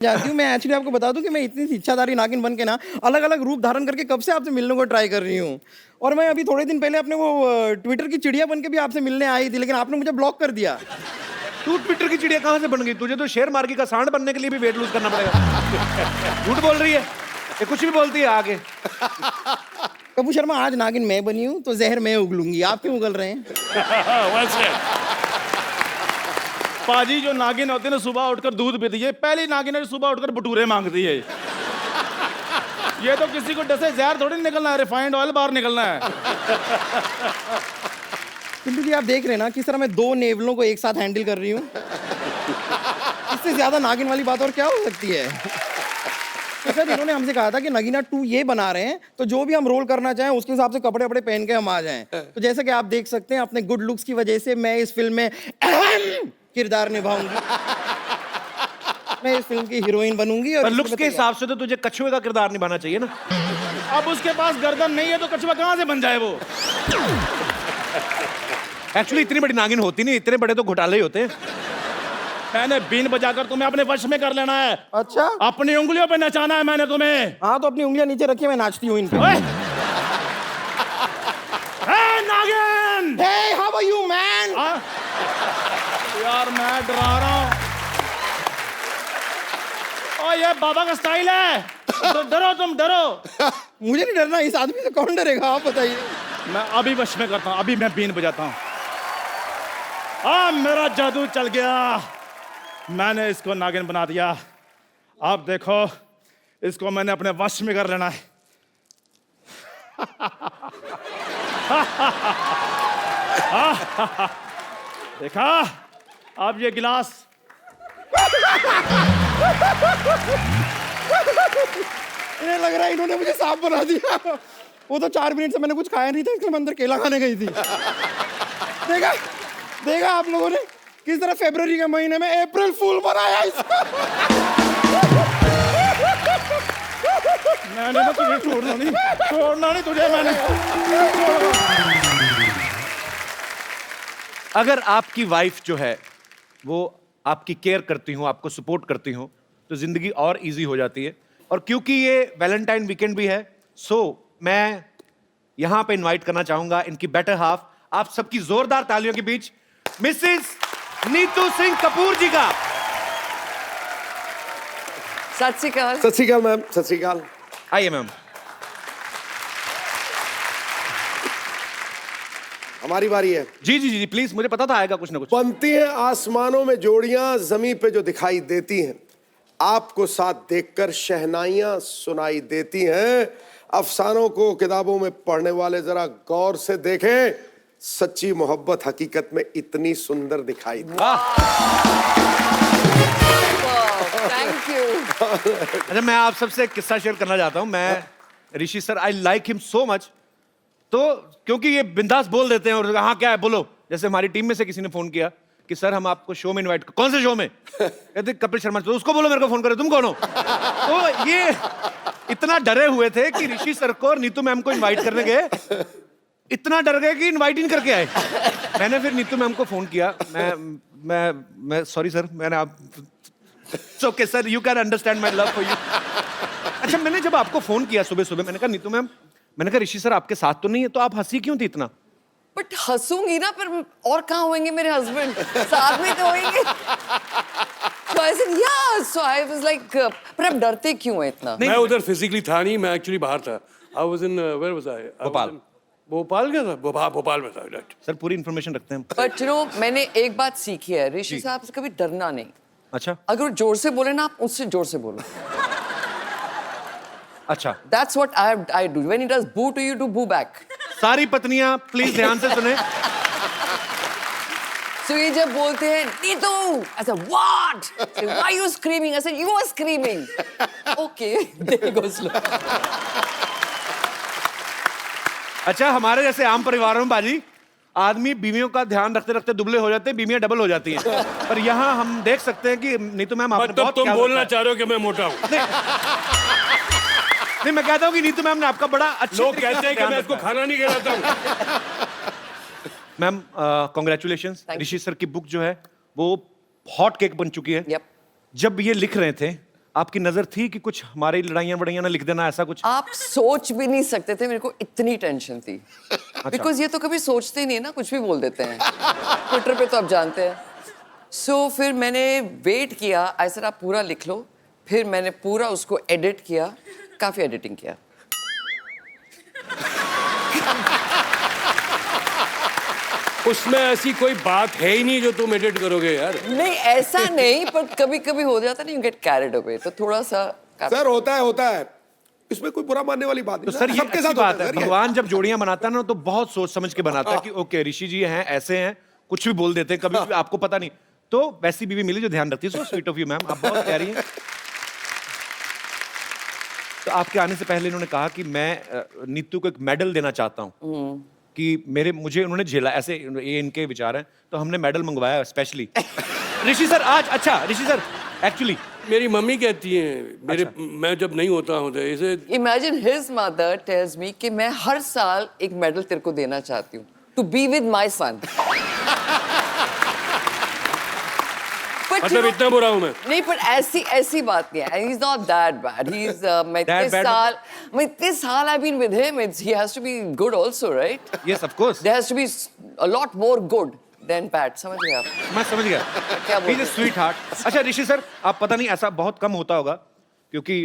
जानती हूँ। मैं एक्चुअली आपको बता दूं कि मैं इतनी सी इच्छाधारी नागिन बन के ना अलग अलग रूप धारण करके कब से आपसे मिलने को ट्राई कर रही हूँ। और मैं अभी थोड़े दिन पहले अपने वो ट्विटर की चिड़िया बन के भी आपसे मिलने आई थी, लेकिन आपने मुझे ब्लॉक कर दिया। तू ट्विटर की चिड़िया कहाँ से बन गई? तुझे तो शेर मार्गी का सांड बनने के लिए भी वेट लूज करना पड़ेगा। झूठ बोल रही है ये, कुछ भी बोलती है आगे। कपूर शर्मा, आज नागिन मैं बनी हूँ तो जहर मैं उगलूंगी, आप क्यों उगल रहे हैं? पाजी जो नागिन होती है ना, सुबह उठकर दूध पीती है। पहली नागिन है जो सुबह उठकर भटूरे मांगती है। ये तो किसी को डसे जहर थोड़ी निकलना है, रिफाइंड ऑयल बाहर निकलना है। पिंटू जी, आप देख रहे हैं ना किस तरह मैं दो नेवलों को एक साथ हैंडल कर रही हूँ। इससे ज्यादा नागिन वाली बात और क्या हो सकती है? तो सर, इन्होंने हमसे कहा था कि नगीना 2 ये बना रहे हैं, तो जो भी हम रोल करना चाहें उसके हिसाब से कपड़े वपड़े पहन के हम आ जाएं। तो जैसा कि आप देख सकते हैं, अपने गुड लुक्स की वजह से मैं इस फिल्म में अहम किरदार निभाऊंगी। मैं इस फिल्म की हीरोइन बनूंगी। और लुक्स के हिसाब से तो तुझे कछुए का किरदार निभाना चाहिए ना। अब उसके पास गर्दन नहीं है तो कछुआ कहाँ से बन जाए वो? एक्चुअली इतनी बड़ी नागिन होती नहीं, इतने बड़े तो घोटाले ही होते हैं। मैंने बीन बजाकर तुम्हें अपने वश में कर लेना है। अच्छा, अपनी उंगलियों पे नचाना है मैंने तुम्हें। हाँ तो अपनी उंगलियां नीचे रखिए, मैं नाचती हूँ इन पे। ओए! हे नागिन! Hey, how are you, man? हाँ? यार मैं डरा रहा हूँ। ओ ये बाबा का स्टाइल है। तो डरो, तुम डरो। मुझे नहीं डरना, इस आदमी से कौन डरेगा, आप बताइए। मैं अभी वश में करता हूँ, अभी मैं बीन बजाता हूँ। मेरा जादू चल गया, मैंने इसको नागिन बना दिया। आप देखो, इसको मैंने अपने वश में कर लेना है। देखा, अब ये गिलास इन्हें लग रहा है इन्होंने मुझे सांप बना दिया। वो तो 4 मिनट से मैंने कुछ खाया नहीं था, इसलिए मैं अंदर केला खाने गई थी। देखा देखा आप लोगों ने किस तरह फरवरी के महीने में अप्रैल फूल बनाया इसको। मैंने ना तुझे छोड़ना नहीं तुझे मैंने। अगर आपकी वाइफ जो है वो आपकी केयर करती हो, आपको सपोर्ट करती हो, तो जिंदगी और इजी हो जाती है। और क्योंकि ये वैलेंटाइन वीकेंड भी है, सो मैं यहां पे इनवाइट करना चाहूंगा इनकी बेटर हाफ, आप सबकी जोरदार तालियों के बीच मिसेस नीतू सिंह कपूर जी का। सत श्री अकाल। सत श्री अकाल मैम, सत श्री अकाल। आइए मैम। हमारी बारी है। जी जी जी प्लीज, मुझे पता था आएगा कुछ ना कुछ। बनती हैं आसमानों में जोड़ियां, जमीन पे जो दिखाई देती हैं, आपको साथ देखकर शहनाइयां सुनाई देती हैं। अफसानों को किताबों में पढ़ने वाले जरा गौर से देखें, सच्ची मोहब्बत हकीकत में इतनी सुंदर दिखाई दी। Thank you. अच्छा, मैं आप सबसे एक किस्सा शेयर करना चाहता हूं। मैं Rishi sir, I like him so much. तो क्योंकि ये बिंदास बोल देते हैं और हाँ क्या है बोलो। जैसे हमारी टीम में से किसी ने फोन किया कि सर हम आपको शो में इनवाइट। कौन से शो में? कहते कपिल शर्मा। तो उसको बोलो मेरे को फोन करे, तुम कौन हो? तो ये इतना डरे हुए थे कि ऋषि सर को और नीतू मैम को इनवाइट करने गए, इतना डर गए कि इनवाइट ही नहीं करके आए। मैंने फिर नीतू मैम को फोन किया। मैं सॉरी सर, मैंने आप okay sir, you can understand my love for you. अच्छा, मैंने जब आपको फोन किया सुबह सुबह, मैंने कहा नीतू मैम, मैंने कहा ऋषि सर आपके साथ तो नहीं है, तो आप हंसी क्यों थी इतना? बट हंसूंगी ना, पर और कहाँ होंगे मेरे हस्बैंड? साथ में तो होंगे। So I said yeah, so I was like, पर आप डरते क्यों हैं इतना? मैं उधर फिजिकली था नहीं, मैं एक्चुअली बाहर था। I was in where was I? Bhopal. Bhopal गया था, भोपाल में था। सर पूरी इन्फॉर्मेशन रखते हैं। बट यू नो, मैंने एक बात सीखी है, ऋषि साहब से कभी डरना नहीं। अच्छा अगर वो जोर से बोले ना, आप उससे जोर से बोलो। अच्छा, That's what I do. When he does boo to you, to boo back. सारी पत्नियां प्लीज ध्यान से सुने। So ये जब बोलते हैं Neetu, I said what? Say, why are you screaming? I said you were screaming. Okay, there goes slow. अच्छा, हमारे जैसे आम परिवारों में बाजी आदमी बीवियों का ध्यान रखते रखते दुबले हो जाते हैं, बीवियां डबल हो जाती हैं। पर यहाँ हम देख सकते हैं कि नीतू मैम आपने मतलब बहुत तुम ख्याल बोलना रखा चाह रहे हो कि मैं मोटा हूँ? नहीं, मैं कहता हूँ कि नीतू मैम ने आपका बड़ा अच्छा लोग कहते हैं कि मैं इसको खाना नहीं खिलाता हूँ। Ma'am congratulations. Thank ऋषि सर की बुक जो है वो हॉट केक बन चुकी है। Yep. जब ये लिख रहे थे आपकी नजर थी कि कुछ हमारी लड़ाइयाँ बड़ाइयाँ ना लिख देना, ऐसा कुछ? आप सोच भी नहीं सकते थे, मेरे को इतनी टेंशन थी बिकॉज ये तो कभी सोचते ही नहीं ना, कुछ भी बोल देते हैं ट्विटर पे, तो आप जानते हैं। सो फिर मैंने वेट किया, आई सर आप पूरा लिख लो, फिर मैंने पूरा उसको एडिट किया, काफी एडिटिंग किया। उसमें ऐसी कोई बात है ही नहीं जो तुम एडिट करोगे यार। नहीं ऐसा नहीं, पर कभी कभी हो जाता नहीं, यू गेट कैरिड अवे, तो थोड़ा सा सर होता है इसमें कोई बुरा मानने वाली बात तो नहीं। सर ये सबके अच्छी साथ बात होता है, सर ये। भगवान जब जोड़ियां बनाता है ना तो बहुत सोच समझ के बनाता है कि ओके ऋषि जी हैं, ऐसे हैं, कुछ भी बोल देते हैं, कभी भी आपको पता नहीं। तो वैसी बीवी मिली जो ध्यान रखती है। So sweet of you ma'am, आप बहुत प्यारी हैं। तो आपके आने से पहले इन्होंने कहा कि मैं नीतू को एक मेडल देना चाहता हूँ कि मुझे उन्होंने झेला, ऐसे ये इनके विचार हैं, तो हमने मेडल मंगवाया स्पेशली। ऋषि सर आज, अच्छा ऋषि सर एक्चुअली मेरी मम्मी कहती है मैं जब नहीं होता हूँ तो इसे imagine his mother tells me कि मैं हर साल एक मेडल तेरे को देना चाहती हूँ to be with my son. मतलब इतना बुरा हूँ मैं? नहीं, पर ऐसी बात नहीं है। He's not that bad. He's मैं इतने साल I've been with him. He has to be good also, right? Yes of course, There has to be a lot more good than bad. समझ गए आप? मैं समझ गया। क्या बोल रहे स्वीट हार्ट। अच्छा ऋषि सर, आप पता नहीं ऐसा बहुत कम होता होगा क्योंकि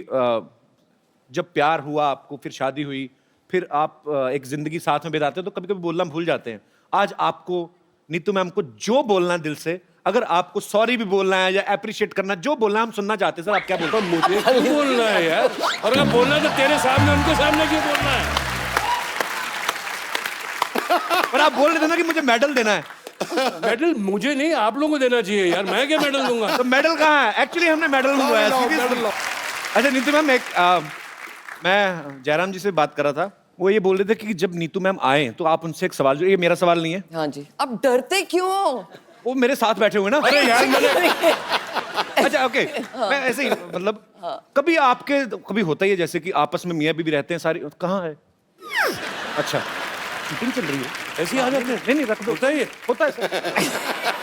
जब प्यार हुआ आपको, फिर शादी हुई, फिर आप एक जिंदगी साथ में बिताते हो तो कभी कभी बोलना भूल जाते हैं। आज आपको नीतू मैम को जो बोलना है दिल से, अगर आपको सॉरी भी बोलना है या अप्रिशिएट करना, जो बोलना है हम सुनना चाहते हैं। सर आप क्या बोलते हैं? मुझे क्यों बोलना है यार? और अगर बोलना है तो तेरे सामने, उनके सामने क्यों बोलना है? पर आप बोल रहे थे ना कि मुझे मेडल देना है। मेडल मुझे नहीं, आप लोगों को देना चाहिए यार, मैं क्या मेडल दूंगा? तो मेडल कहाँ है? एक्चुअली हमने मेडल मंगवाया। seriously। अच्छा नीतू मैम, मैं जयराम जी से बात कर रहा था, वो ये बोल रहे थे कि जब नीतू मैम आए तो आप उनसे एक सवाल, जो ये मेरा सवाल नहीं है, हाँ जी। अब डरते क्यों? वो मेरे साथ बैठे हुए ना। अरे यार मैंने अच्छा ओके, मैं ऐसे ही मतलब कभी आपके कभी होता ही है जैसे कि आपस में मियाँ बीवी रहते हैं सारी, कहाँ है? अच्छा शूटिंग चल रही है, ऐसी आदत है? नहीं रख दो। होता है ये? होता है सर।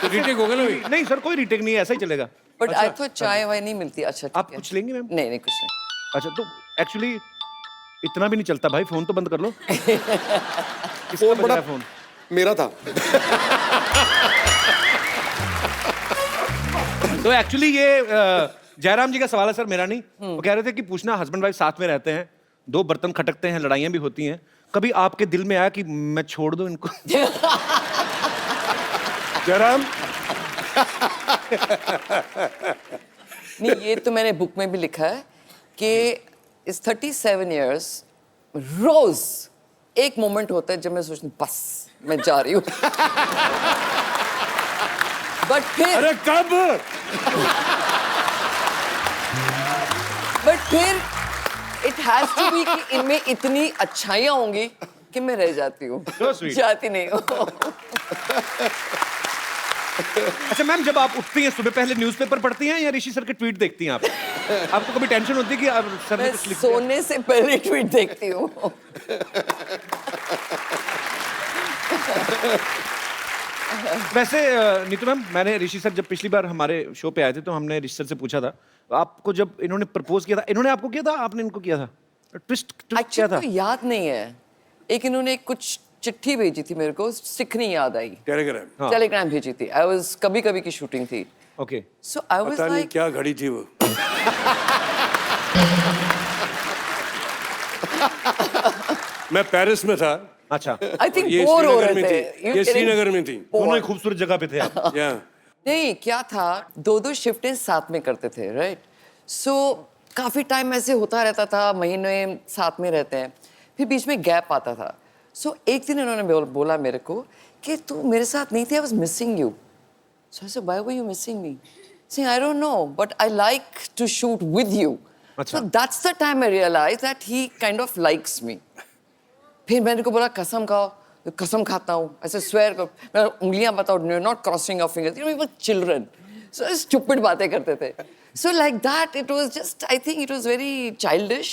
तो रीटेक होगा ना? नहीं सर, कोई रीटेक नहीं है, ऐसा ही चलेगा। बट आई थॉट चाय वाय नहीं मिलती। अच्छा आप ठीक है। कुछ लेंगे मैम? नहीं कुछ नहीं। अच्छा तो एक्चुअली इतना भी नहीं चलता भाई, फोन तो बंद कर लो। किसका बज रहा है फोन? मेरा था। तो एक्चुअली ये जयराम जी का सवाल है सर, मेरा नहीं। वो कह रहे थे कि पूछना, हस्बैंड वाइफ साथ में रहते हैं, दो बर्तन खटकते हैं, लड़ाइयाँ भी होती हैं, कभी आपके दिल में आया कि मैं छोड़ दूं इनको? जयराम नहीं, ये तो मैंने बुक में भी लिखा है कि इस 37 इयर्स रोज एक मोमेंट होता है जब मैं सोचती हूँ बस मैं जा रही हूँ। बट फिर इट हैज टू बी कि इनमें इतनी अच्छाइयाँ होंगी कि मैं रह जाती हूँ, So sweet. जाती नहीं हूँ। अच्छा मैम, जब आप उठती हैं सुबह पहले न्यूज़पेपर पढ़ती हैं या ऋषि सर के ट्वीट देखती हैं आप? आपको कभी टेंशन होती है कि अब सर ने मैं कुछ लिख दिया? सोने से पहले ट्वीट देखती हूँ। वैसे नीतू मैम, मैंने ऋषि सर जब पिछली बार हमारे शो पे आए थे तो हमने ऋषि सर से पूछा था, आपको जब इन्होंने प्रपोज किया था, इन्होंने आपको किया था, आपने इनको किया था? ट्विस्ट क्या एक्चुअली था? तो याद नहीं है। एक इन्होंने कुछ चिट्ठी भेजी थी मेरे को, सिखनी याद आई। टेलीग्राम? हाँ। टेलीग्राम भेजी थी। आई वाज कभी कभी की शूटिंग थी। ओके। सो आई वाज पता नहीं लाइक क्या घड़ी थी वो। मैं पेरिस में था। अच्छा, आई थिंक ये बोर हो श्रीनगर रहे में थे। थी। You ये getting श्रीनगर में थी। bored? दोनों ही खूबसूरत जगह पे थे आप। या नहीं, क्या था, दो शिफ्टें साथ में करते थे, राइट? सो काफी टाइम ऐसे होता रहता था, महीने साथ में रहते हैं, फिर बीच में गैप आता था। सो एक दिन इन्होंने बोला मेरे को कि तू मेरे साथ नहीं थी, I was missing you. So I said why were you missing me? Saying, I don't know, but I like to shoot with you. अच्छा। So that's the time I realized that he kind of likes me. फिर मैंने को बोला कसम खाओ, तो कसम खाता हूँ, ऐसे swear करो, मैं उंगलियां बताओ, you're not crossing your fingers. You know, we were children. So stupid बातें करते थे. So like that, it was just, I think it was very childish,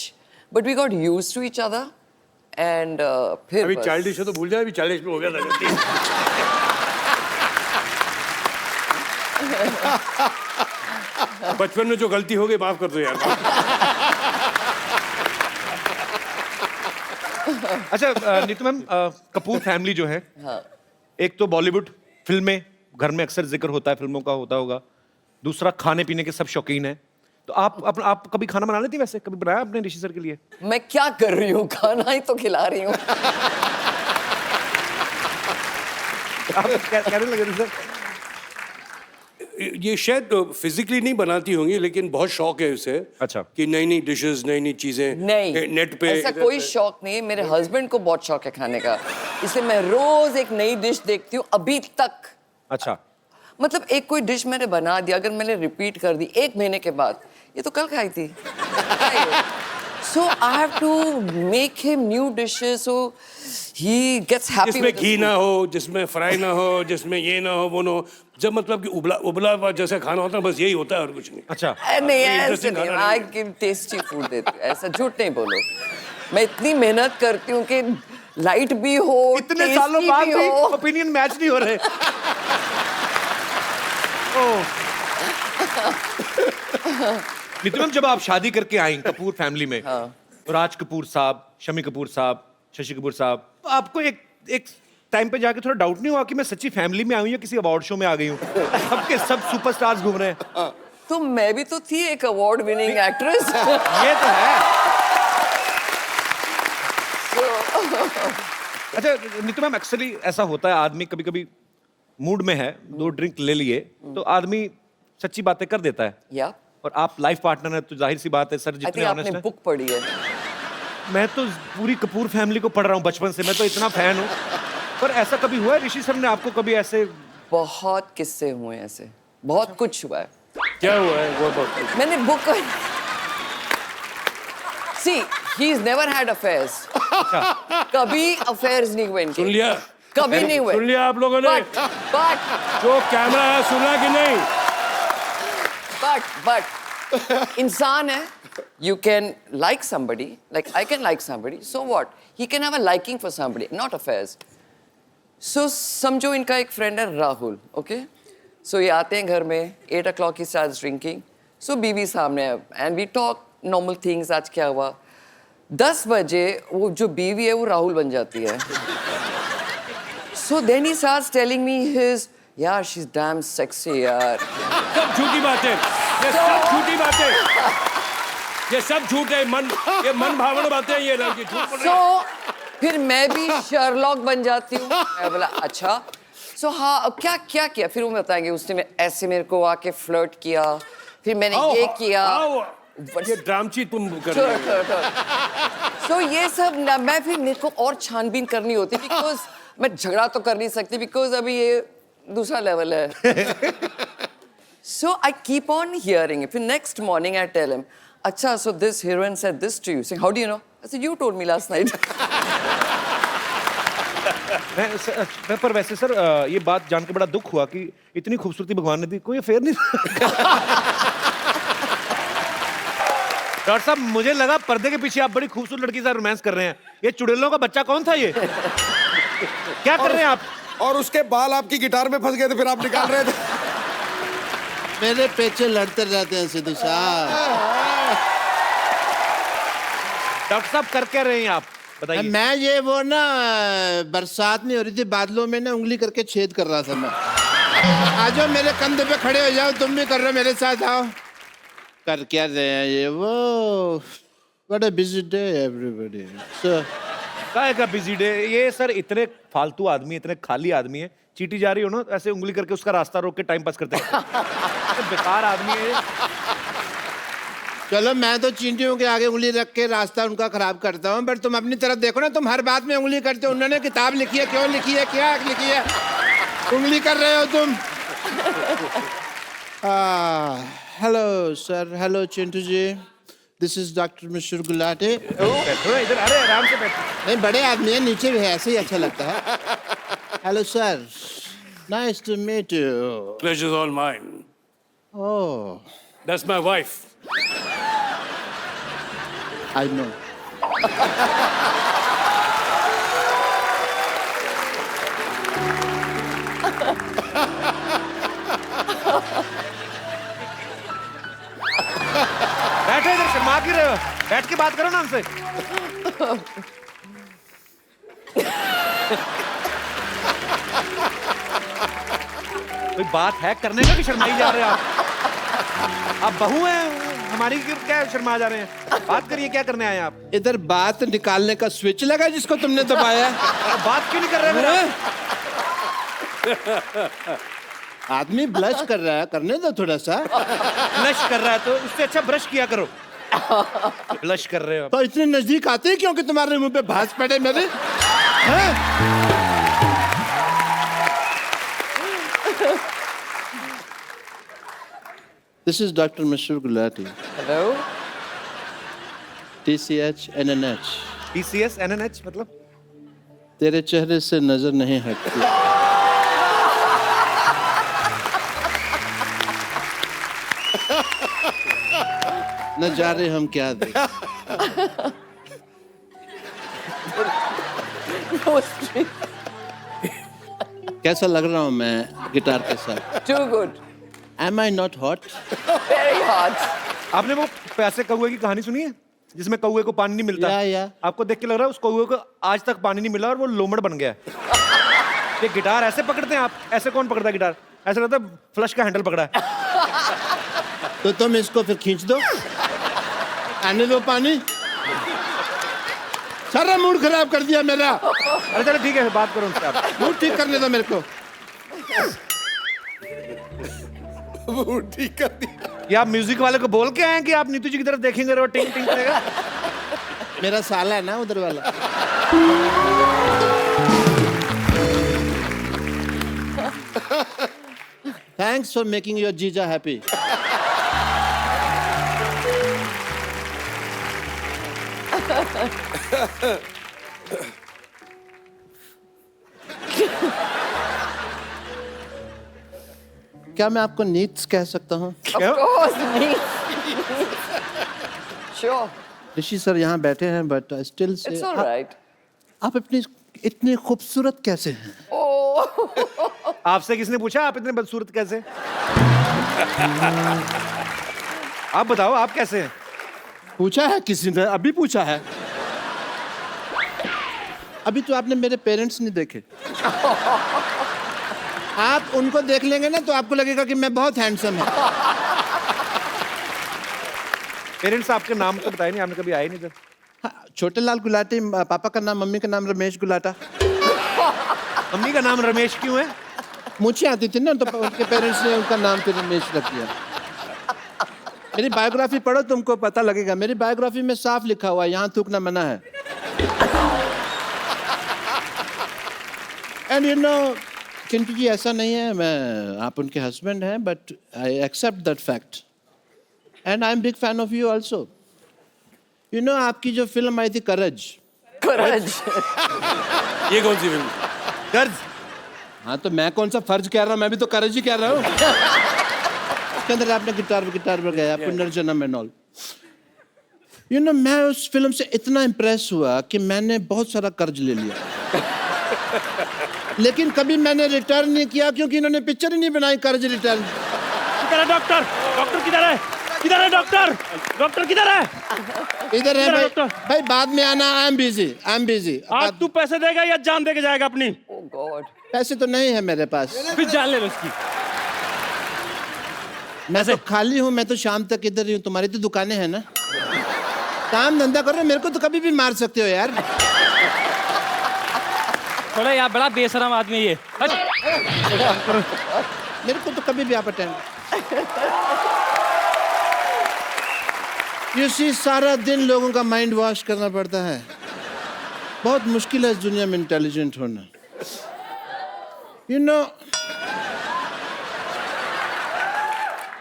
but we got used to each other. And फिर अभी बस। 40 है तो भूल जाए, अभी 40 में हो गया था। बचपन में जो गलती हो गई माफ कर दो यार। अच्छा नीतू मैम, कपूर फैमिली जो है, हाँ। एक तो बॉलीवुड फिल्में, घर में अक्सर जिक्र होता है फिल्मों का, होता होगा। दूसरा, खाने पीने के सब शौकीन हैं। तो आप कभी खाना बना लेती हैं? वैसे कभी बनाया आपने ऋषि सर के लिए? मैं क्या कर रही हूँ, खाना ही तो खिला रही हूँ। आप कहने लगे थे सर? ये शायद फिजिकली नहीं बनाती होंगी, लेकिन बहुत शौक है उसे। अच्छा। कि नई नई डिशेस, नई नई चीजें नहीं, नेट पे। ऐसा कोई शौक नहीं है। मेरे हस्बैंड को बहुत शौक है खाने का, इसलिए मैं रोज एक नई डिश देखती हूँ अभी तक। अच्छा। मतलब एक कोई डिश मैंने बना दिया, अगर मैंने रिपीट कर दी 1 महीने के बाद, ये तो कल खाई थी। So I have to make him new dishes, so he gets happy. जिसमें घी ना हो, जिसमें फ्राई ना हो, जिसमें ये ना हो, वो ना हो। जब मतलब कि उबला हुआ जैसा खाना होता है, बस यही होता है और कुछ नहीं। अच्छा। नहीं, ऐसे interesting नहीं, खाना आई गिव टेस्टी फूड देती हूँ, ऐसा झूठ नहीं बोलो। मैं इतनी मेहनत करती हूँ कि लाइट भी हो, इतने tasty सालों बाद भी हो। ओपिनियन मैच नहीं हो रहे। नीतू मैम, जब आप शादी करके आई कपूर फैमिली में, राज कपूर साहब, शम्मी कपूर साहब, शशि कपूर साहब, आपको एक टाइम पे जाके थोड़ा डाउट नहीं हुआ कि मैं सच्ची फैमिली में आई हूँ या किसी अवार्ड शो में आ गई हूँ? सबके सब सुपरस्टार्स घूम रहे हैं। तो मैं भी तो थी एक अवार्ड विनिंग एक्ट्रेस। ये तो है। अच्छा नीतू मैम, अक्सर ऐसा होता है, आदमी कभी कभी मूड में है, 2 ड्रिंक ले लिए तो आदमी सच्ची बातें कर देता है। या और आप लाइफ पार्टनर है तो जाहिर सी बात है सर, आई जितने थिंक आपने ऑनेस्ट हैं। बुक पढ़ी है। मैं तो पूरी कपूर फैमिली को पढ़ रहा हूँ बचपन से, मैं तो इतना फैन हूँ। पर ऐसा कभी हुआ है ऋषि सर ने आपको कभी ऐसे? बहुत किस्से हुए हैं ऐसे, बहुत कुछ हुआ है। क्या हुआ है वो बात? मैंने बुक सी he is never had affairs. कभी अफेयर्स नहीं हुए इनके। सुन लिया? कभी नहीं हुए। सुन लिया आप लोगों ने? बट जो कैमरा है सुना कि नहीं? but इंसान है, you can like somebody, like I can like somebody, so what? He can have a liking for somebody, not affairs. So समझो इनका एक फ्रेंड है राहुल, okay? So ये आते हैं घर में, 8 o'clock he starts drinking. So बीवी सामने है and we talk normal things, आज क्या हुआ? 10 बजे वो जो बीवी है वो राहुल बन जाती है. So then he starts telling me his, यार she's damn sexy यार. सब झूठी बातें, ये सब झूठी बातें, ये सब झूठ है, ये मन भावना बातें हैं, ये लड़की झूठ बोल रही है। So फिर मैं भी शर्लॉक बन जाती हूँ. मैं बोला अच्छा. So हाँ, अब क्या किया? फिर वो बताएंगे उसने ऐसे मेरे को आके फ्लर्ट किया, फिर मैंने ये किया. ये ड्रामची तुम कर रही हो। So ये सब ना, मैं फिर मेरे को और छानबीन करनी होती बिकॉज मैं झगड़ा तो कर नहीं सकती बिकॉज अभी ये दूसरा लेवल है. So I keep on hearing it. Then next morning I tell him, अच्छा, so this heroine said this to you. Saying, how do you know? I said, you told me last night. पर वैसे sir ये बात जान के बड़ा दुख हुआ कि इतनी खूबसूरती भगवान ने दी, कोई अफेयर नहीं। डॉक्टर साहब, मुझे लगा पर्दे के पीछे आप बड़ी खूबसूरत लड़की से रोमांस कर रहे हैं। ये चुड़ैलों का बच्चा कौन था ये? क्या कर रहे हैं आप? और उसके बाल आपकी गिटार में फंस गए थे, फिर आप निकाल रहे थे। मेरे पेचे लड़ते रहते हैं सिद्धू साहब। डॉक्टर साहब कर क्या रहे हैं आप, बताइए। मैं ये वो ना बरसात नहीं हो रही थी, बादलों में ना उंगली करके छेद कर रहा था मैं। आ जाओ मेरे कंधे पे खड़े हो जाओ, तुम भी कर रहे हो मेरे साथ, आओ। कर क्या रहे हैं ये वो? What a busy day everybody. काय का बिजी डे? ये सर इतने फालतू आदमी, इतने खाली आदमी है, चीटी जा रही हो ना ऐसे उंगली करके उसका रास्ता रोक के टाइम पास करते हैं। बेकार आदमी है। चलो मैं तो चींटियों के आगे उंगली रख के रास्ता उनका खराब करता हूँ, बट तुम अपनी तरफ देखो ना, तुम हर बात में उंगली करते हो। उन्होंने किताब लिखी है, क्यों लिखी है, क्या लिखी है, उंगली कर रहे हो तुम। Hello sir, hello Chintu ji, this is doctor Mishra Gulati. बैठो इधर, अरे आराम से बैठो। नहीं, बड़े आदमी है, नीचे भी है, ऐसे ही अच्छा लगता है। Hello sir, nice to meet you. Pleasure's all mine. Oh, That's my wife. I know. बैठो इधर, शर्मा क्यों रहे हो? बैठ के बात करो ना हमसे। कोई बात है करने का कि शर्माई जा रहे हो आप बहू हैं हमारी, क्या शर्मा जा रहे हैं? बात करिए, क्या करने आए हैं आप? इधर बात निकालने का स्विच लगा जिसको तुमने दबाया है। बात क्यों नहीं कर रहे मेरा? आदमी ब्लश कर रहा है, करने दो थोड़ा सा। ब्लश कर रहा है तो उससे अच्छा ब्रश किया करो। ब्लश कर रहे हो आप। तो इतने नजदीक आते हैं क्योंकि तुम्हारे मुंह पे भांज पड़े मेरे हैं? This is Dr. Mashur Gulati. Hello? TCH NNH. TCS NNH मतलब? तेरे चेहरे से नजर नहीं हटती। न जा रहे हम क्या देख। कैसा लग रहा हूँ मैं गिटार के साथ? Too good. Am I not hot? Very hot. आपने वो पैसे कौए की कहानी सुनी है जिसमें कौए को पानी नहीं मिलता? या। आपको देख के लग रहा है उस कौए को आज तक पानी नहीं मिला और वो लोमड़ बन गया है। ये गिटार ऐसे पकड़ते हैं आप? ऐसे कौन पकड़ता है गिटार? ऐसा लगता है फ्लश का हैंडल पकड़ा है। तो तुम इसको फिर खींच दो, आने दो पानी। सारा मूड खराब कर दिया मेरा। अरे चलो ठीक है, बात करो उनसे आप। मूड ठीक करने दो मेरे को। वो ठीक कर दिया। ये आप म्यूजिक वाले को बोल के आए हैं कि आप नीतू जी की तरफ देखेंगे और वो टिंग टिंग करेगा? मेरा साला है ना उधर वाला। Thanks for making your जीजा happy. क्या मैं आपको नीड्स कह सकता हूँ? Of course, me. Sure. Rishi sir यहाँ बैठे हैं but still say It's all right. आप अपनी इतनी खूबसूरत कैसे हैं? Oh. आपसे किसने पूछा आप इतने बदसूरत कैसे? आप बताओ आप कैसे हैं? पूछा है किसी ने? अभी पूछा है। अभी तो आपने मेरे पेरेंट्स नहीं देखे। आप उनको देख लेंगे ना तो आपको लगेगा कि मैं बहुत हैंडसम हूँ। पेरेंट्स आपके नाम तो बताए नहीं, आपने कभी आए नहीं इधर। हाँ, छोटे लाल गुलाटी पापा का नाम, मम्मी का नाम रमेश गुलाटा। मम्मी का नाम रमेश क्यों है? मुझे आती थी ना तो उनके पेरेंट्स ने उनका नाम फिर रमेश रख दिया। मेरी बायोग्राफी पढ़ो, तुमको पता लगेगा। मेरी बायोग्राफी में साफ लिखा हुआ है, यहाँ थूकना मना है। And you know Chintu ji, ऐसा नहीं है, मैं आप उनके हस्बैंड हैं, but I accept that fact and I am big fan of you also. You know आपकी जो फिल्म आई थी करज। Courage. ये कौन सी फिल्म? कर्ज? हाँ तो मैं कौन सा फर्ज कह रहा हूँ, मैं भी तो करज ही कह रहा हूँ। उसके अंदर आपने गिटार पर गया, पुनर्जन्म एंड ऑल। यू नो मैं उस फिल्म से इतना इम्प्रेस हुआ कि मैंने बहुत सारा कर्ज ले लिया। लेकिन कभी मैंने रिटर्न नहीं किया क्योंकि इन्होंने पिक्चर ही नहीं बनाई कर्ज रिटर्न। किधर है डॉक्टर? डॉक्टर किधर है? किधर है डॉक्टर? डॉक्टर किधर है? इधर है किधर है भाई। डॉक्टर? भाई बाद में आना, आई एम बिजी। आज तू पैसे देगा या जान दे के जाएगा अपनी? Oh God. पैसे तो नहीं है मेरे पास, फिर जान ले लो उसकी। मैं तो खाली हूँ, मैं तो शाम तक इधर ही हूँ। तुम्हारी तो दुकानें हैं ना, काम धंधा करो, मेरे को तो कभी भी मार सकते हो यार। थोड़ा यार बड़ा बेशरम आदमी है ये। हट। मेरे को तो कभी भी आप अटेंड। यू सी सारा दिन लोगों का माइंड वॉश करना पड़ता है। बहुत मुश्किल है इस दुनिया में इंटेलिजेंट होना। यू नो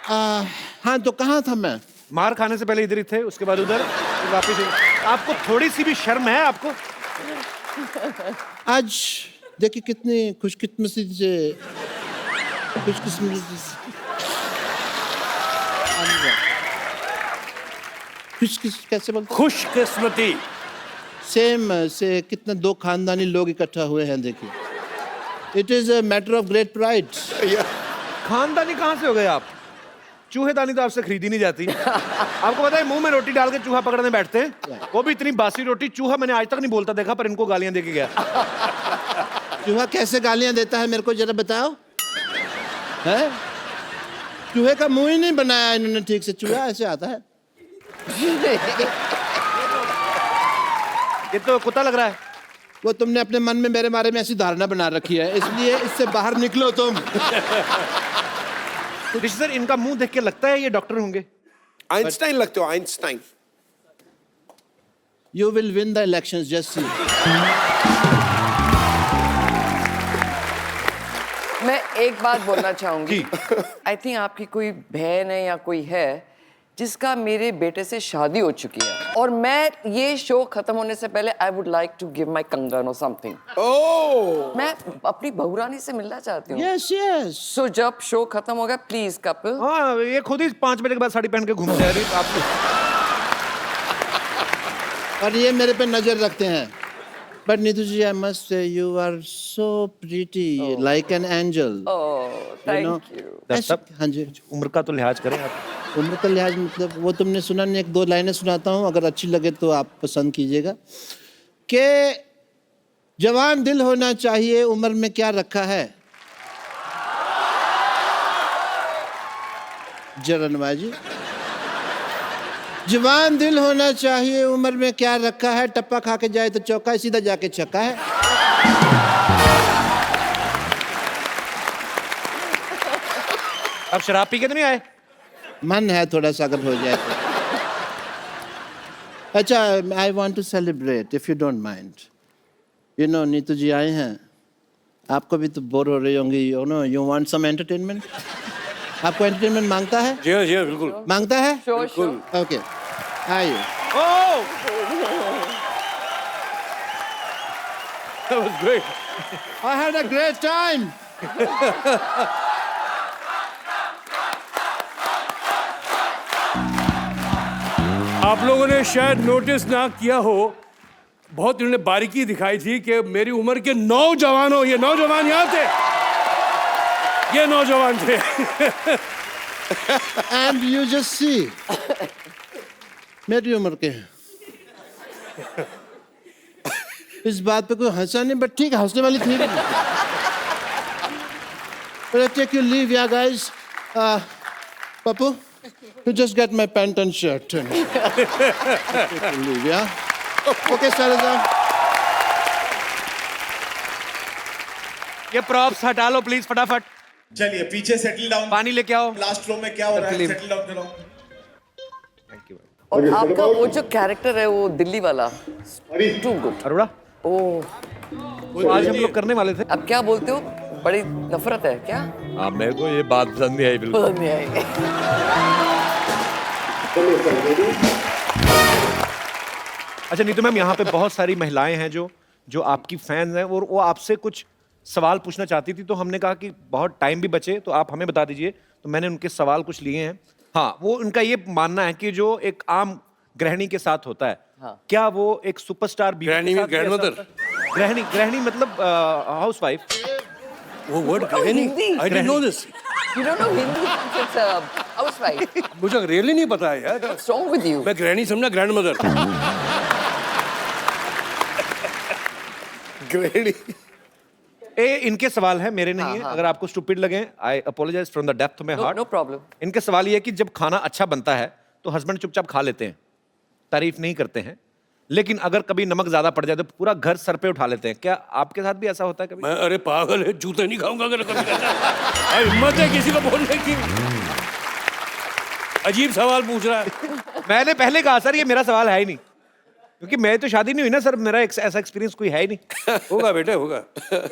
हाँ तो कहाँ था मैं? मार खाने से पहले इधर ही थे, उसके बाद उधर, फिर वापस इधर। आपको थोड़ी सी भी शर्म है आपको? आज देखिए कितनी खुशकिस्मती से खुशकिस्मती कैसे बोलते? खुशकिस्मती। सेम से कितने दो खानदानी लोग इकट्ठा हुए हैं। देखिए, it is a matter of great pride. खानदानी कहाँ से हो गए आप? चूहेदानी तो आपसे खरीदी नहीं जाती। आपको पता है मुंह में रोटी डाल के चूहा पकड़ने बैठते हैं, वो भी इतनी बासी रोटी। चूहा मैंने आज तक नहीं बोलता देखा, पर इनको गालियां दे के गया। चूहा कैसे गालियां देता है मेरे को जरा बताओ। है चूहे का मुंह ही नहीं बनाया इन्होंने ठीक से, चूहा ऐसे आता है। ये तो कुत्ता लग रहा है। वो तुमने अपने मन में मेरे बारे में ऐसी धारणा बना रखी है, इसलिए इससे बाहर निकलो तुम। ऋषि सर, इनका मुंह देख के लगता है ये डॉक्टर होंगे। आइंस्टाइन लगते हो, Einstein. You will win the elections, just see. मैं एक बात बोलना चाहूंगी। आई थिंक आपकी कोई बहन है या कोई है जिसका मेरे बेटे से शादी हो चुकी है, और मैं ये शो खत्म होने से पहले I would like to give my कंगन और समथिंग। मैं अपनी बहुरानी से मिलना चाहती हूँ। Yes yes. सो जब शो खत्म हो गया, प्लीज कपल। हाँ, ये खुद ही 5 बजे के बाद साड़ी पहन के घूमते हैं। आप और ये मेरे पे नजर रखते हैं। But Neetu ji, I must say you are so pretty like an angel. Thank you. हाँ जी। उम्र का तो लिहाज करें आप। उम्र का लिहाज मतलब वो तुमने सुना नहीं, 1-2 लाइनें सुनाता हूँ, अगर अच्छी लगे तो आप पसंद कीजिएगा। कि जवान दिल होना चाहिए, उम्र में क्या रखा है। जरनबाजी। जवान दिल होना चाहिए, उम्र में क्या रखा है। टप्पा खा के जाए तो चौका है, सीधा जाके छक्का है। अब शराब पी के तो नहीं आए? मन है थोड़ा सा, अगर हो जाए तो। अच्छा, I want to celebrate if you don't mind. You know, Neetu ji आए हैं, आपको भी तो बोर हो रही होंगी। You know, you want some entertainment. आपको एंटरटेनमेंट मांगता है? जी हाँ, जी हाँ, बिल्कुल। मांगता है? Sure. ओके, आइए। ओह, That was great. I had a great time. आप लोगों ने शायद नोटिस ना किया हो, बहुत इन्होंने बारीकी दिखाई थी कि मेरी उम्र के नौजवानों, ये नौजवान यहाँ थे, ये नौजवान थे। And you just see, मेरी उम्र के हैं। इस बात पे कोई हंसा नहीं, बट ठीक है, हंसने वाली थी। But I take your leave, yeah, guys. Papu, you just get my pant and shirt. Take your leave, yeah. Okay, Salazar. ये प्रॉप्स हटा लो प्लीज फटाफट। चलिए पीछे सेटल डाउन। पानी लेके आओ। लास्ट रो में क्या हो रहा है, सेटल डाउन करो। Thank you. और आपका वो जो कैरेक्टर है वो दिल्ली वाला, टू गुड। अरोड़ा, ओह, तो आज हम लोग करने वाले थे। अब क्या बोलते हो, बड़ी नफरत है क्या? हाँ, मेरे को ये बात पसंद नहीं आई बिल्कुल। पसंद नहीं आई। अच्छा नीतू मैम, यहाँ पे बहुत सारी महिलाएं हैं जो आपकी फैंस हैं और वो आपसे कुछ सवाल पूछना चाहती थी, तो हमने कहा कि बहुत टाइम भी बचे तो आप हमें बता दीजिए, तो मैंने उनके सवाल कुछ लिए हैं। हाँ, वो उनका ये मानना है कि जो एक आम गृहिणी के साथ होता है, हाँ। क्या वो एक सुपरस्टार बीवी गृहिणी के में साथ भी ऐसा ग्रैंडमदर? होता है? गृहिणी मतलब हाउस वाइफ। वो word Hindi? I didn't know this. You don't know Hindi? It's a housewife. मुझे रियली नहीं पता है यार। What's wrong with you? मैं गृहिणी समझा ग्रैंडमदर। गृहिणी। इनके सवाल है, मेरे नहीं है। अगर आपको स्टूपिड लगे, I apologise from the depth of my heart. No problem. इनके सवाल ये है कि जब खाना अच्छा बनता है तो हस्बैंड चुपचाप खा लेते हैं, तारीफ नहीं करते हैं, लेकिन अगर कभी नमक ज्यादा पड़ जाए तो पूरा घर सर पे उठा लेते हैं। क्या आपके साथ भी ऐसा होता है कभी? मैं, अरे पागल है, जूते नहीं खाऊंगा अगर कभी कहता। हिम्मत है किसी को बोलने की? अजीब सवाल पूछ रहा है। मैंने पहले कहा सर ये मेरा सवाल है ही नहीं, क्योंकि मैं तो शादी नहीं हुई ना सर, मेरा ऐसा एक्सपीरियंस कोई है ही नहीं। होगा बेटे, होगा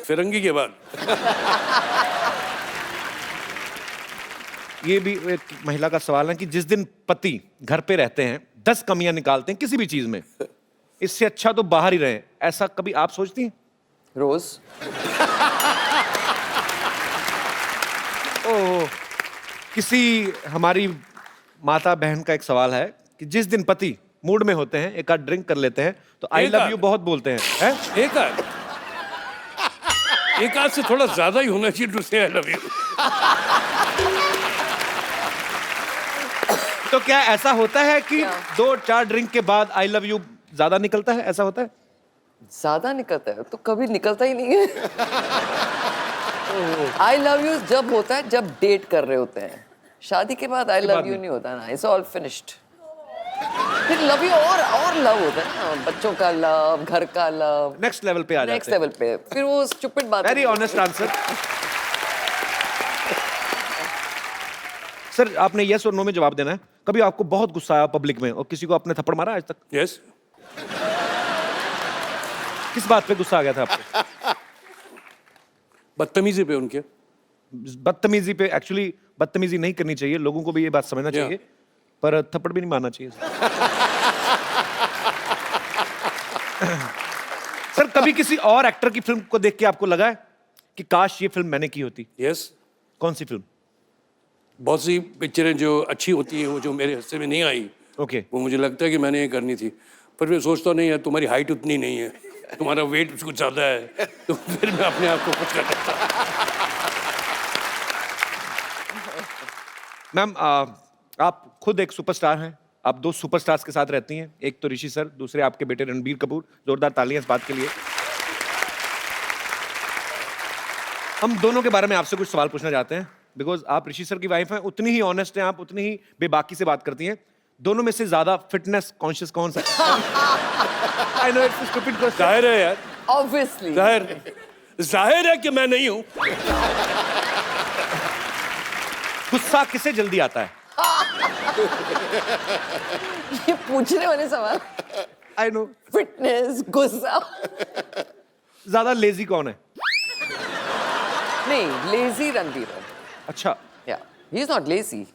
फिरंगी के बाद। ये भी एक महिला का सवाल है कि जिस दिन पति घर पे रहते हैं 10 कमियां निकालते हैं किसी भी चीज में, इससे अच्छा तो बाहर ही रहे, ऐसा कभी आप सोचती हैं? रोज। ओह, किसी हमारी माता बहन का एक सवाल है कि जिस दिन पति मूड में होते हैं, एक आध ड्रिंक कर लेते हैं तो आई लव यू बहुत बोलते हैं, हैं? एक आध से थोड़ा ज्यादा ही होना चाहिए टू से आई लव यू। तो क्या ऐसा होता है कि क्या? 2-4 ड्रिंक के बाद आई लव यू ज्यादा निकलता है, ऐसा होता है? ज्यादा निकलता है तो कभी निकलता ही नहीं है। आई लव यू जब होता है जब डेट कर रहे होते हैं, शादी के बाद आई लव यू नहीं होता ना, इट्स ऑल फिनिश्ड। फिर लव यू और लव होता है ना, बच्चों का लव, घर का लव, नेक्स्ट लेवल पे आ जाते नेक्स्ट हैं। लेवल पे। फिर वो स्टूपिड बात वेरी ऑनेस्ट आंसर। सर आपने यस और नो में जवाब देना है। कभी आपको बहुत गुस्सा आया पब्लिक में और किसी को आपने थप्पड़ मारा आज तक? यस, किस बात पे गुस्सा आ गया था आपको? बदतमीजी पे उनके। बदतमीजी पे? एक्चुअली बदतमीजी नहीं करनी चाहिए, लोगों को भी ये बात समझना Yeah. चाहिए, पर थप्पड़ भी नहीं मारना चाहिए। सर कभी किसी और एक्टर की फिल्म को देख के आपको लगा है कि काश ये फिल्म मैंने की होती? यस, कौन सी फिल्म? बहुत सी पिक्चरें जो अच्छी होती हैं वो जो मेरे हिस्से में नहीं आई, ओके वो मुझे लगता है कि मैंने ये करनी थी, पर मैं सोचता नहीं है तुम्हारी हाइट उतनी नहीं है, तुम्हारा वेट कुछ ज़्यादा है, तो फिर मैं अपने आप को कुछ कर सकता। मैम आप खुद एक सुपरस्टार हैं, आप 2 सुपरस्टार्स के साथ रहती हैं, एक तो ऋषि सर, दूसरे आपके बेटे रणबीर कपूर। जोरदार तालियां इस बात के लिए। हम दोनों के बारे में आपसे कुछ सवाल पूछना चाहते हैं, बिकॉज आप ऋषि सर की वाइफ हैं, उतनी ही ऑनेस्ट हैं आप, उतनी ही बेबाकी से बात करती हैं। दोनों में से ज्यादा फिटनेस कॉन्शियस कौन सा है? I know it's stupid question. जाहिर है यार, ऑब्वियसली जाहिर है कि मैं नहीं हूँ। गुस्सा किसे जल्दी आता है? ये पूछने वाले सवाल। I know. फिटनेस, गुस्सा ज्यादा लेजी कौन है? नहीं, लेजी रणबीर है। अच्छा, या he is not lazy.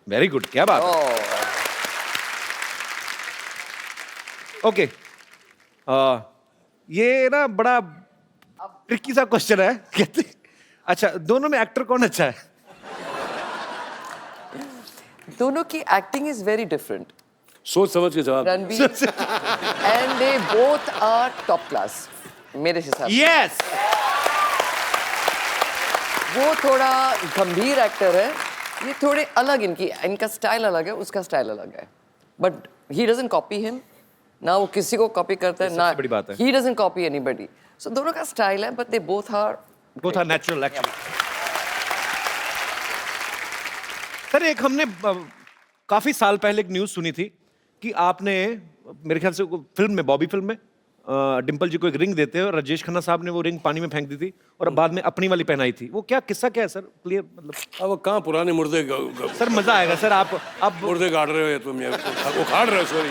Very good, क्या बात है। ओके ये ना बड़ा ट्रिकी सा क्वेश्चन है। कहते अच्छा, दोनों में एक्टर कौन अच्छा है? दोनों की एक्टिंग इज वेरी डिफरेंट। सोच समझ के जवाब। Ranbir and they both are top class मेरे हिसाब से। यस। वो थोड़ा गंभीर एक्टर है, ये थोड़े अलग, इनका स्टाइल अलग है, उसका स्टाइल अलग है, but he doesn't copy him, ना वो किसी को कॉपी करता है, ना सबसे बड़ी बात है। He doesn't copy anybody. So दोनों का स्टाइल है, but they both are natural actually. Sir एक हमने काफी साल पहले एक न्यूज सुनी थी कि आपने मेरे ख्याल से फिल्म में, बॉबी फिल्म में डिम्पल जी को एक रिंग देते हैं और राजेश खन्ना साहब ने वो रिंग पानी में फेंक दी थी और अब बाद में अपनी वाली पहनाई थी। वो क्या किस्सा क्या है सर? क्लियर मतलब। अब वो कहाँ पुराने मुर्दे सर मजा आएगा सर, आप अब मुर्दे गाड़ रहे हो या तुम, वो खाड़ रहे हो, सॉरी।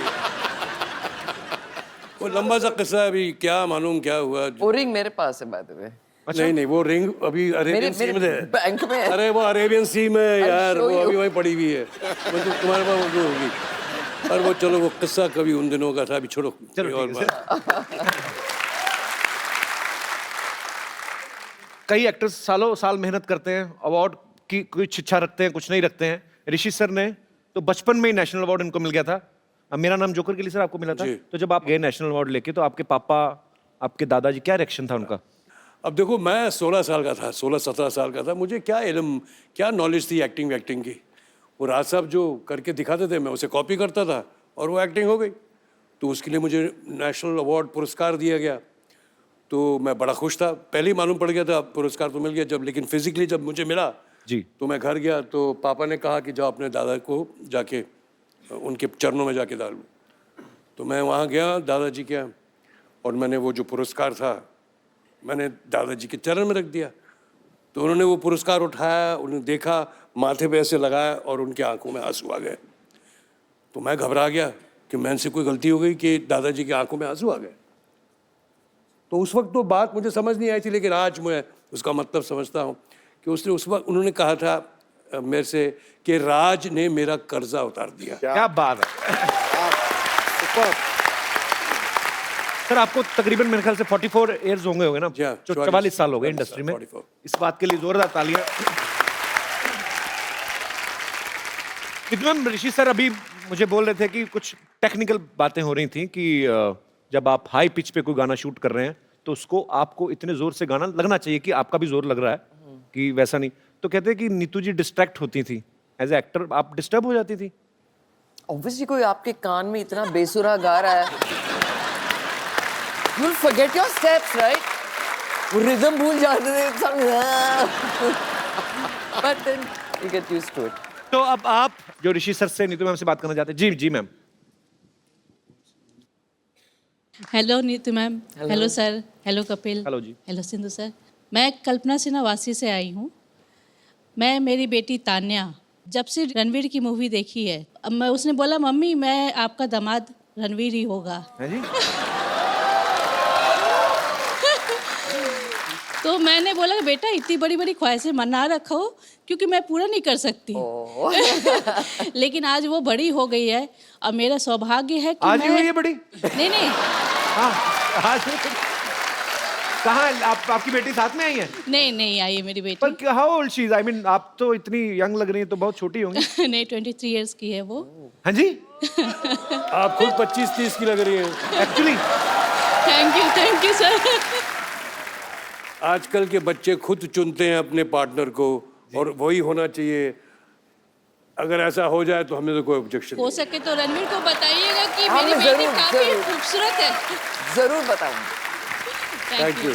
वो लंबा सा किस्सा है, अभी क्या मालूम क्या हुआ। वो रिंग मेरे पास है बाय द वे। नहीं नहीं, वो रिंग अभी अरेबियन सी में है। बैंक में है। अरे वो अरेबियन सी में है यार, show वो you. अभी वहीं पड़ी हुई है, वो तो तुम्हारे पास वो होगी। और वो चलो, वो किस्सा कभी उन दिनों का था, अभी छोड़ो। चलो कोई और ठीक है बात। कई एक्टर्स सालों साल मेहनत करते हैं, अवार्ड की कुछ इच्छा रखते हैं, कुछ नहीं रखते हैं। ऋषि सर ने तो बचपन में ही नेशनल अवार्ड इनको मिल गया था। अब मेरा नाम जोकर के लिए सर आपको मिला था। जी। तो जब आप गए नेशनल अवार्ड लेके, तो आपके पापा, आपके दादाजी, क्या रिएक्शन था उनका? अब देखो, मैं 16 साल का था, 16-17 साल का था, मुझे क्या इल्म, क्या नॉलेज थी एक्टिंग वैक्टिंग की। वो राज साहब जो करके दिखाते थे, मैं उसे कॉपी करता था और वो एक्टिंग हो गई। तो उसके लिए मुझे नेशनल अवार्ड पुरस्कार दिया गया, तो मैं बड़ा खुश था। पहले ही मालूम पड़ गया था पुरस्कार तो मिल गया जब, लेकिन फिजिकली जब मुझे मिला जी, तो मैं घर गया, तो पापा ने कहा कि जाओ अपने दादा को जाके उनके चरणों में जाके डाल लो। तो मैं वहाँ गया दादाजी के यहाँ, और मैंने वो जो पुरस्कार था मैंने दादाजी के चरण में रख दिया। तो उन्होंने वो पुरस्कार उठाया, उन्होंने देखा, माथे पे ऐसे लगाया और उनकी आंखों में आंसू आ गए। तो मैं घबरा गया कि मैंने से कोई गलती हो गई कि दादाजी की आंखों में आंसू आ गए। तो उस वक्त तो बात मुझे समझ नहीं आई थी, लेकिन आज मैं उसका मतलब समझता हूँ कि उसने उस वक्त उन्होंने कहा था मेरे से कि राज ने मेरा कर्जा उतार दिया। क्या बात है सर। आपको तकरीबन मेरे ख्याल से 44 इयर्स होंगे ना? जी हाँ, 44 साल हो गए 44 इंडस्ट्री में। 44। इस बात के लिए जोरदार तालियां। ऋषि सर अभी मुझे बोल रहे थे कि कुछ टेक्निकल बातें हो रही थी कि जब आप हाई पिच पे कोई गाना शूट कर रहे हैं तो उसको आपको इतने जोर से गाना लगना चाहिए कि आपका भी जोर लग रहा है, कि वैसा नहीं। तो कहते हैं कि नीतू जी डिस्ट्रैक्ट होती थी एज ए एक्टर, आप डिस्टर्ब हो जाती थी? ऑब्वियसली कोई आपके कान में इतना बेसुरा गा रहा है, you'll forget your steps, right? वो रिदम भूल जाते थे but then you get used to it. तो अब आप जो ऋषि सर से नीतू मैम से बात करना चाहते हैं, जी जी ma'am. Hello Neetu ma'am, hello sir, hello Kapil, hello जी। Hello Sindhu sir. मैं कल्पना सिन्हा वासी से आई हूँ। मैं मेरी बेटी तान्या जब से रणवीर की मूवी देखी है, अब मैं उसने बोला मम्मी मैं आपका दामाद रणवीर ही होगा। हैं जी? तो मैंने बोला बेटा इतनी बड़ी बड़ी ख्वाहिशें मना रखो क्योंकि मैं पूरा नहीं कर सकती। लेकिन आज वो बड़ी हो गई है और मेरा सौभाग्य है कि आज ही मैं... हुई है बड़ी? नहीं हाँ, आज कहाँ आपकी बेटी साथ में आई है? नहीं आई है मेरी बेटी। पर how old she is? I mean आप तो इतनी यंग लग रही हैं, तो बहुत छोटी होंगी। नहीं 23 इयर्स की है वो। हाँ जी? आप खुद 25-30 की लग रही हैं एक्चुअली। Thank you sir. आजकल के बच्चे खुद चुनते हैं अपने पार्टनर को और वही होना चाहिए। अगर ऐसा हो जाए तो हमें तो कोई ऑब्जेक्शन हो सके तो रणवीर को बताइएगा कि हाँ, मेरी मैं बेटी जरूर, काफी जरूर। खूबसूरत है। जरूर बताऊंगी। Thank you.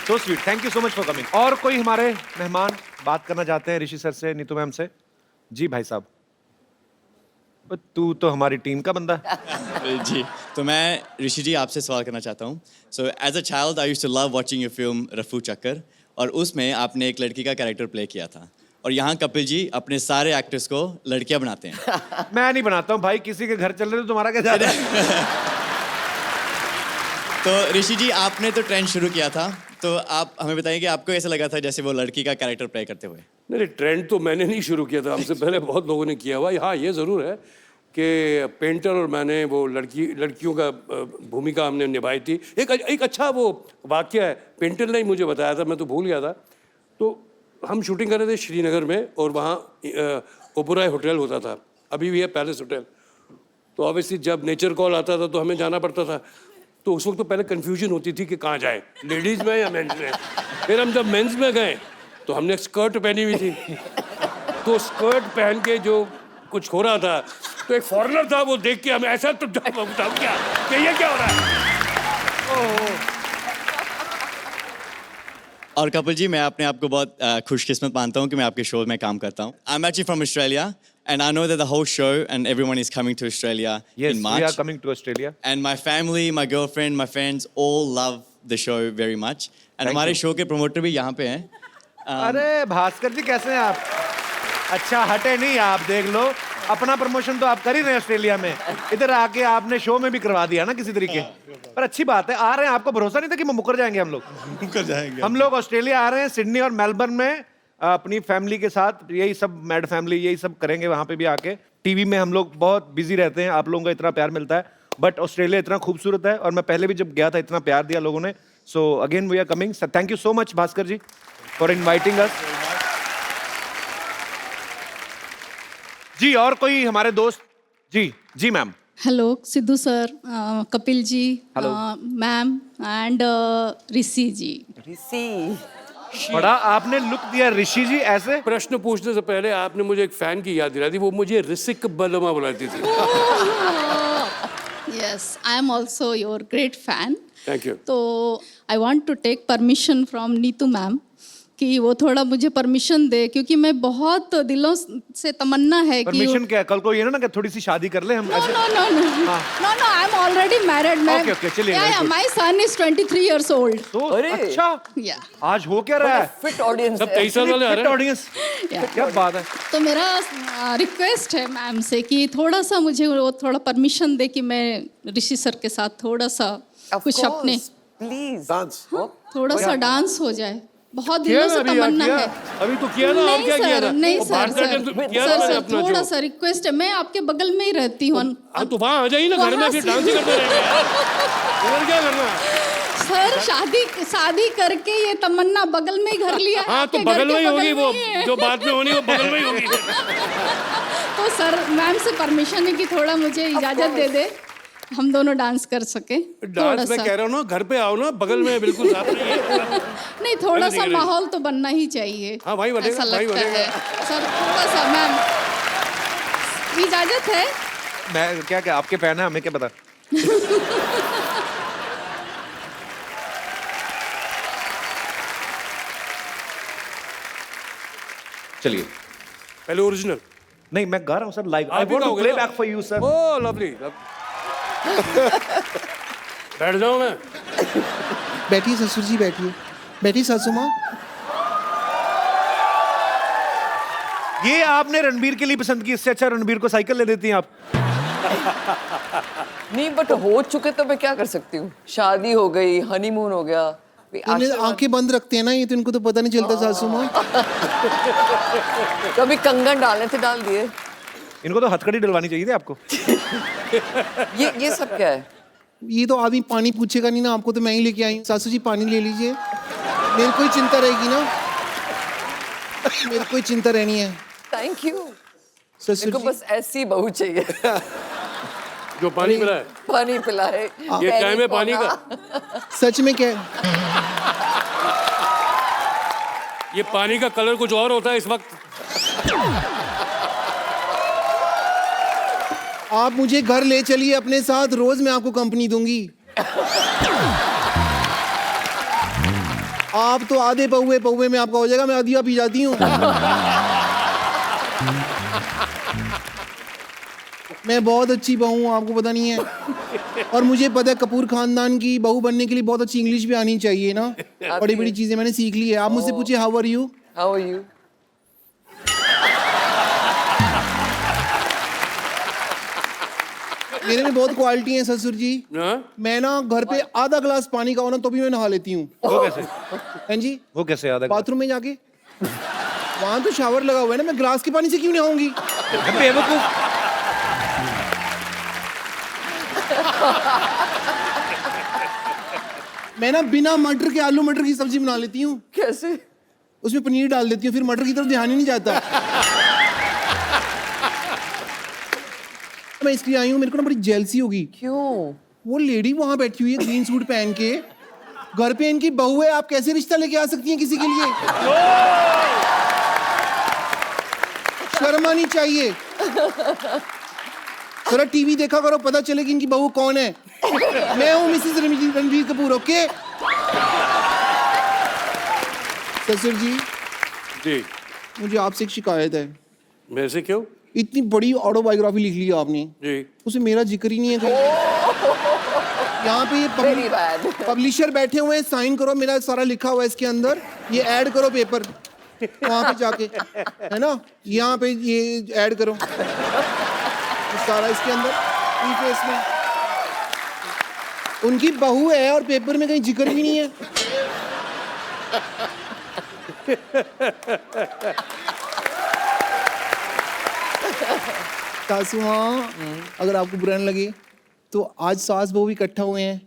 So sweet, thank you so much for coming. और कोई हमारे मेहमान बात करना चाहते हैं ऋषि सर से, नीतू मैम से? जी भाई साहब। तू तो हमारी टीम का बंदा है। जी, तो मैं ऋषि जी आपसे सवाल करना चाहता हूँ। So as a child I used to love watching your film Rafoo Chakkar, और उसमें आपने एक लड़की का कैरेक्टर प्ले किया था, और यहाँ कपिल जी अपने सारे एक्टर्स को लड़कियाँ बनाते हैं। मैं नहीं बनाता हूँ भाई, किसी के घर चल रहे तो तुम्हारा क्या जाता है? तो ऋषि जी आपने तो ट्रेंड शुरू किया था, तो आप हमें बताइए कि आपको ऐसा लगा था जैसे वो लड़की का कैरेक्टर प्ले करते हुए? नहीं, ट्रेंड तो मैंने नहीं शुरू किया था, हमसे पहले बहुत लोगों ने किया हुआ। हाँ, ये ज़रूर है कि पेंटर और मैंने वो लड़कियों का भूमिका हमने निभाई थी। एक अच्छा वो वाकया है, पेंटर ने ही मुझे बताया था, मैं तो भूल गया था। तो हम शूटिंग कर रहे थे श्रीनगर में, और वहाँ ओबराय होटल होता था, अभी भी है पैलेस होटल। तो ऑब्वियसली जब नेचर कॉल आता था तो हमें जाना पड़ता था। तो उस वक्त तो पहले कन्फ्यूजन होती थी कि कहाँ जाए, लेडीज़ में या मेंस में। फिर हम जब मेंस में गए तो हमने स्कर्ट पहनी हुई थी, तो स्कर्ट पहन के जो कुछ हो रहा था, तो एक फॉरेनर था, वो देख के हमें ऐसा तो क्या कि ये क्या हो रहा है। और कपिल जी, मैं अपने आप को बहुत खुशकिस्मत मानता हूँ कि मैं आपके शो में काम करता हूँ। I am actually from Australia and I know that the whole show and everyone is coming to Australia Yes, in March. we are coming to Australia. And my family, my girlfriend, my friends all love the show very much. And हमारे show के promoter भी यहाँ पे हैं। अरे भास्कर जी, कैसे हैं आप? अच्छा, हटे नहीं आप, देख लो अपना प्रमोशन तो आप कर ही रहे हैं ऑस्ट्रेलिया में, इधर आके आपने शो में भी करवा दिया ना किसी तरीके। पर अच्छी बात है, आ रहे हैं। आपको भरोसा नहीं था कि मुकर जाएंगे हम लोग? मुकर जाएंगे हम लोग ऑस्ट्रेलिया आ रहे हैं, सिडनी और मेलबर्न में अपनी फैमिली के साथ, यही सब मैड फैमिली यही सब करेंगे वहाँ पे भी आके। टीवी में हम लोग बहुत बिजी रहते हैं, आप लोगों का इतना प्यार मिलता है, बट ऑस्ट्रेलिया इतना खूबसूरत है, और मैं पहले भी जब गया था इतना प्यार दिया लोगों ने। So again we are coming. Thank you so much Bhaskar ji for inviting us. जी, और कोई हमारे दोस्त? जी जी ma'am. Hello Sidhu sir, Kapil ji, ma'am and Rishi ji. Rishi बड़ा आपने लुक दिया ऋषि जी ऐसे। प्रश्न पूछने से पहले आपने मुझे एक फैन की याद दिलाई थी, वो मुझे ऋषिक बलमा बुलाती थी। Yes, I am also your great fan. Thank you. तो I want to take permission from Neetu ma'am कि वो थोड़ा मुझे परमिशन दे, क्योंकि मैं बहुत दिलों से तमन्ना है कि परमिशन क्या? कल को ये ना कि थोड़ी सी शादी कर ले हम ऐसे। No, I am already married ma'am. Okay, चलिए, very good. My son is 23 years old. तो अरे। अच्छा, या आज हो क्या रहा है? फिट ऑडियंस सब 23 साल वाले आ रहे हैं। ऑडियंस, क्या बात है। तो मेरा रिक्वेस्ट है मैम से कि थोड़ा सा मुझे वो थोड़ा परमिशन दे कि मैं ऋषि सर के साथ थोड़ा सा कुछ अपने प्लीज डांस थोड़ा सा डांस हो जाए। बहुत किया दिनों ना से अभी, तमन्ना किया। है। अभी तो किया ना, और नहीं क्या किया सर, ना? नहीं वो सर, भारतनाट्यम तो किया ना सर, मैंने सर, अपना थोड़ा जो। सा रिक्वेस्ट है, मैं आपके बगल में ही रहती हूँ। हाँ, तो वहाँ आ जाइए ना घर में, वहाँ फिर से- डांस ही करते रहेंगे यार। इधर क्या करना? सर शादी करके ये तमन्ना बगल में ही घर लिया है। हाँ, तो आपके घर बगल के में ही होगी वो, में ही है। जो बाद में होनी वो बगल में ही होगी। तो सर मैम से परमिशन है कि थोड़ा मुझे इजाजत दे दे, हम दोनों डांस कर सके। थोड़ा डांस मैं सा कह रहा हूँ ना, घर पे आओ ना, बगल में बिल्कुल साथ में ही है। नहीं, थोड़ा सा माहौल तो बनना ही चाहिए। हाँ, वही बनेगा, ऐसा वही लगता बनेगा। है सर, थोड़ा सा मैम इजाजत है। मैं क्या क्या आपके फैन है, हमें क्या पता। चलिए पहले ओरिजिनल। नहीं मैं गा रहा हूँ सर, लाइक आई आप ही वांट टू गाओगे प्ले ना? Back for you sir. Oh lovely. बैठ जाओ मैं। बैठिए ससुर जी, बैठिए। बैठिए सासू माँ। ये आपने रणबीर के लिए पसंद की, इससे अच्छा रणबीर को साइकिल ले देती हैं आप। नहीं बट हो चुके तो मैं क्या कर सकती हूँ, शादी हो गई, हनीमून हो गया, इन्हें आंखें बंद रखते हैं ना ये, तो इनको तो पता नहीं चलता सासू माँ। कभी कंगन डालने थे डाल दिए। इनको तो हथकड़ी डलवानी चाहिए थी आपको। ये सब क्या है? ये तो आदमी पानी पूछेगा नहीं ना आपको, तो मैं ही लेके आई हूँ। सासू जी पानी ले लीजिए, मेरे को ही चिंता रहेगी ना, मेरे को ही चिंता रहनी है। Thank you. ससुर मेरे को जी बस ऐसी बहू चाहिए जो पानी पिलाए। पानी पिलाए। ये टाइम है पानी का। सच में क्या ये पानी का कलर कुछ और होता है इस वक्त। आप मुझे घर ले चलिए अपने साथ, रोज मैं आपको कंपनी दूंगी। आप तो आधे पौवे में आपका हो जाएगा, मैं आधिया पी जाती हूँ। मैं बहुत अच्छी बहू हूँ, आपको पता नहीं है। और मुझे पता है कपूर खानदान की बहू बनने के लिए बहुत अच्छी इंग्लिश भी आनी चाहिए ना। बड़ी बड़ी चीजें मैंने सीख ली है। आप मुझसे पूछिए how are you. How are you? मेरे में बहुत क्वालिटी है ससुर जी। हाँ? मैं ना घर पे आधा ग्लास पानी का हो ना तो भी मैं नहा लेती हूँ। वो कैसे? हैं जी? वो कैसे आधा? बाथरूम में जाके, वहां तो शावर लगा हुआ है ना, मैं ग्लास के पानी से क्यों नहाऊंगी? बेवकूफ। मैं ना बिना मटर के आलू मटर की सब्जी बना लेती हूँ। कैसे? उसमें पनीर डाल देती हूँ, फिर मटर की तरफ ध्यान ही नहीं जाता। मैं इसलिए आई हूँ, मेरे को ना बड़ी जेलसी होगी। क्यों? वो लेडी वहां बैठी हुई है ग्रीन सूट पहन के, घर पे इनकी बहू है, आप कैसे रिश्ता लेके आ सकती हैं किसी के लिए? शर्म आनी चाहिए। थोड़ा टीवी देखा करो, पता चले कि इनकी बहू कौन है। मैं हूँ मिसेस रणबीर कपूर। ओके ससुर जी, जी मुझे आपसे एक शिकायत है। मेरे से क्यों? इतनी बड़ी ऑटोबायोग्राफी लिख ली है आपने, जी उसमें मेरा जिक्र ही नहीं है कहीं। यहाँ पे Very ये bad. पब्लिशर बैठे हुए हैं, साइन करो, मेरा सारा लिखा हुआ है इसके अंदर, ये ऐड करो पेपर वहां पे जाके, है ना, यहाँ पे ये ऐड करो ये सारा इसके अंदर प्रीफेस में। उनकी बहू है और पेपर में कहीं जिक्र भी नहीं है। सासू माँ, अगर आपको बुरा न लगे तो आज सास बहू इकट्ठा हुए हैं,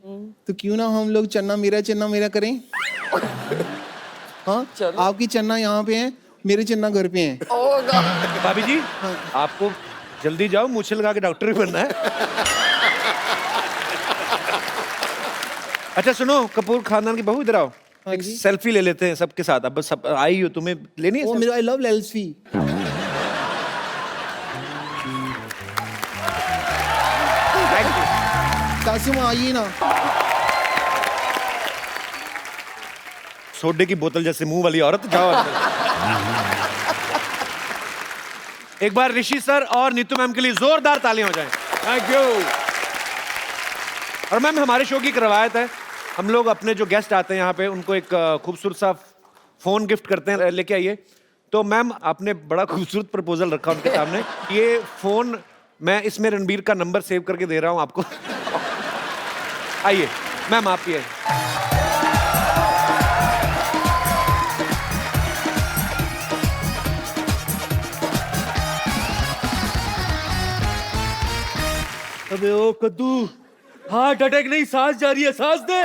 तो क्यों ना हम लोग चन्ना मेरा करें। हाँ, आपकी चन्ना यहाँ पे है, मेरे चन्ना घर पे हैं। भाभी जी, आपको जल्दी जाओ, मूछे लगा के डॉक्टर भी बनना है। अच्छा सुनो, कपूर खानदान की बहू इधर आओ, हाँ एक जी। सेल्फी ले लेते हैं सबके साथ। अब सब आई हो, तुम्हें लेनी है? ओ मेरा, आई लव लेल्सफी। सासू माँ आइए ना। सोडे की बोतल जैसे मुंह वाली औरत, जाओ अंदर। एक बार ऋषि सर और नीतू मैम के लिए जोरदार तालियां हो जाएं। Thank you. और मैम, हमारे शो की एक रवायत है, हम लोग अपने जो गेस्ट आते हैं यहाँ पे उनको एक खूबसूरत सा फोन गिफ्ट करते हैं, लेके आइए। तो मैम, आपने बड़ा खूबसूरत प्रपोजल रखा उनके सामने। ये फोन मैं इसमें रणबीर का नंबर सेव करके दे रहा हूँ आपको। आइए मैम, आप ही आइए। अबे ओ कद्दू, हार्ट अटैक नहीं, सांस जा रही है, सांस दे।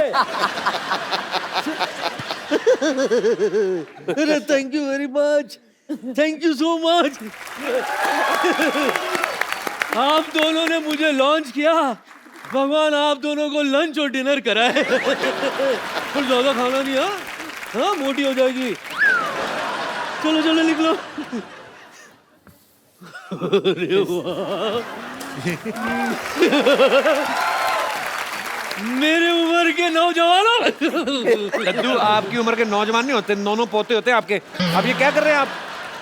अरे thank you very much, thank you so much. आप दोनों ने मुझे लॉन्च किया, भगवान आप दोनों को लंच और डिनर कराए। कुछ ज्यादा खाना नहीं, हाँ हाँ, मोटी हो जाएगी। चलो चलो निकलो। अरे वाह मेरे उम्र के नौजवानों लड्डू आपकी उम्र के नौजवान नहीं होते, नौनो पोते होते हैं आपके। अब ये क्या कर रहे हैं आप?